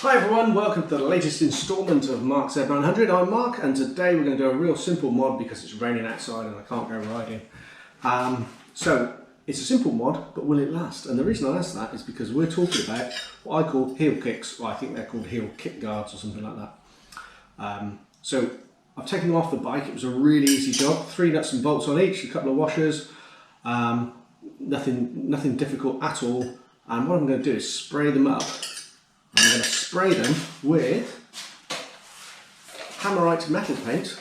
Hi everyone, welcome to the latest instalment of Mark's Z900. I'm Mark, and today we're going to do a real simple mod because it's raining outside and I can't go riding. So it's a simple mod, but will it last? And the reason I ask that is because we're talking about what I call heel kicks, or I think they're called heel kick guards or something like that. So I've taken them off the bike. It was a really easy job. 3 nuts and bolts on each, a couple of washers, nothing difficult at all. And what I'm going to do is spray them up. I'm going to spray them with Hammerite metal paint.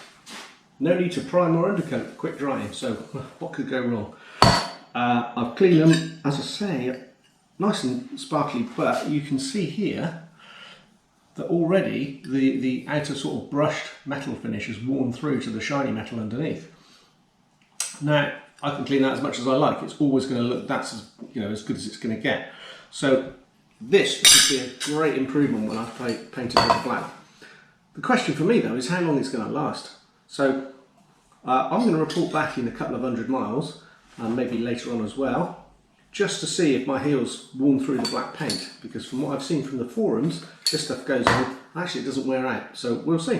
No need to prime or undercoat, quick drying, so what could go wrong? I've cleaned them, as I say, nice and sparkly, but you can see here that already the outer sort of brushed metal finish has worn through to the shiny metal underneath. Now, I can clean that as much as I like. It's always going to look, that's as good as it's going to get. So this should be a great improvement when I paint it with black. The question for me though is how long it's going to last. So I'm going to report back in a couple of 100 miles, and maybe later on as well, just to see if my heel's worn through the black paint, because from what I've seen from the forums, this stuff goes on, actually it doesn't wear out, so we'll see.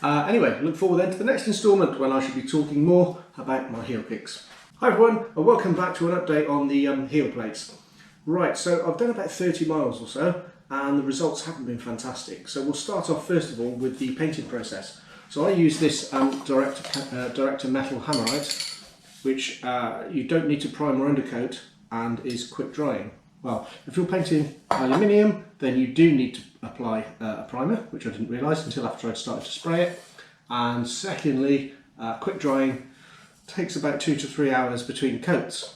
Anyway, look forward then to the next instalment when I should be talking more about my heel kicks. Hi everyone, and welcome back to an update on the heel plates. Right, so I've done about 30 miles or so, and the results haven't been fantastic. So we'll start off first of all with the painting process. So I use this Director Metal Hammerite, which you don't need to prime or undercoat and is quick drying. Well, if you're painting aluminium, then you do need to apply a primer, which I didn't realise until after I'd started to spray it. And secondly, quick drying takes about 2 to 3 hours between coats.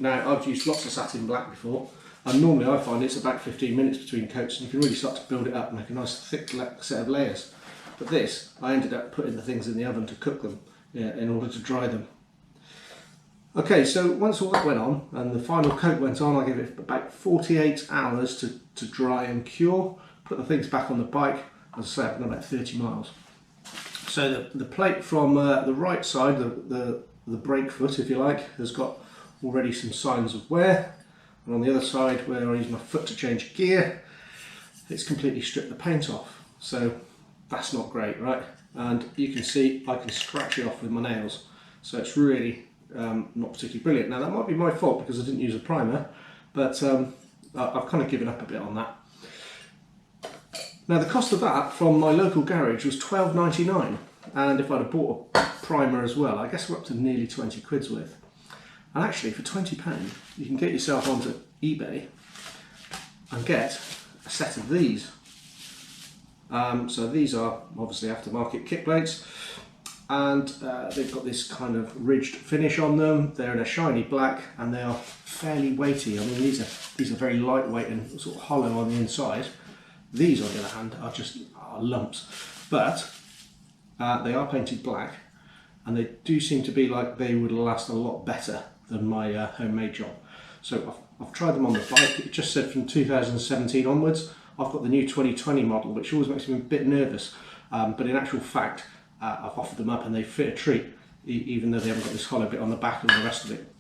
Now, I've used lots of satin black before, and normally I find it's about 15 minutes between coats, and you can really start to build it up and make a nice thick set of layers. But this, I ended up putting the things in the oven to cook them in order to dry them. Okay, so once all that went on and the final coat went on, I gave it about 48 hours to dry and cure, put the things back on the bike. As I say, I've done about 30 miles. So the plate from the right side, the brake foot if you like, has got already some signs of wear, and on the other side where I use my foot to change gear, it's completely stripped the paint off, so that's not great, right? And you can see I can scratch it off with my nails, so it's really not particularly brilliant. Now that might be my fault because I didn't use a primer, but I've kind of given up a bit on that. Now the cost of that from my local garage was £12.99, and if I'd have bought a primer as well, I guess we're up to nearly 20 quid's worth. And actually, for £20, you can get yourself onto eBay and get a set of these. So these are obviously aftermarket kick plates, and they've got this kind of ridged finish on them. They're in a shiny black, and they are fairly weighty. I mean, these are very lightweight and sort of hollow on the inside. These, on the other hand, are lumps, but they are painted black, and they do seem to be like they would last a lot better than my homemade job. So I've tried them on the bike. It just said from 2017 onwards. I've got the new 2020 model, which always makes me a bit nervous, but in actual fact I've offered them up and they fit a treat, even though they haven't got this hollow bit on the back and the rest of it.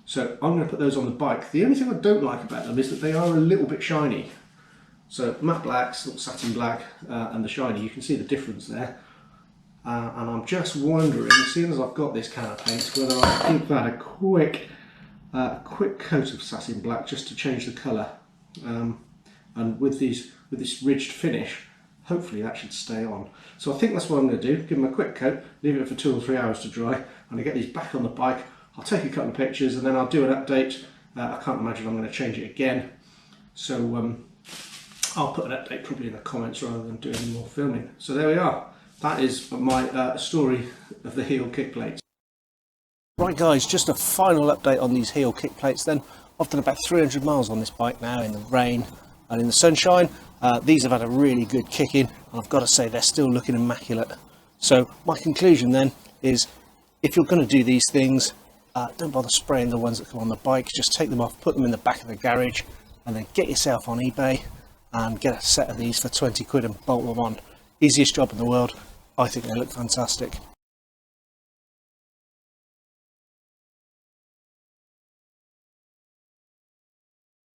So I'm going to put those on the bike. The only thing I don't like about them is that they are a little bit shiny. So matte blacks, satin black, and the shiny, you can see the difference there. And I'm just wondering, seeing as I've got this can of paint, whether I give that a quick coat of satin black just to change the colour. And with this ridged finish, hopefully that should stay on. So I think that's what I'm going to do. Give them a quick coat, leave it for 2 or 3 hours to dry, and I get these back on the bike. I'll take a couple of pictures and then I'll do an update. I can't imagine I'm going to change it again. So I'll put an update probably in the comments rather than doing any more filming. So there we are. That is my story of the heel kick plates. Right guys, just a final update on these heel kick plates then. I've done about 300 miles on this bike now in the rain and in the sunshine. These have had a really good kick in, and I've got to say they're still looking immaculate. So my conclusion then is, if you're going to do these things, don't bother spraying the ones that come on the bike. Just take them off, put them in the back of the garage, and then get yourself on eBay and get a set of these for 20 quid and bolt them on. Easiest job in the world. I think they look fantastic.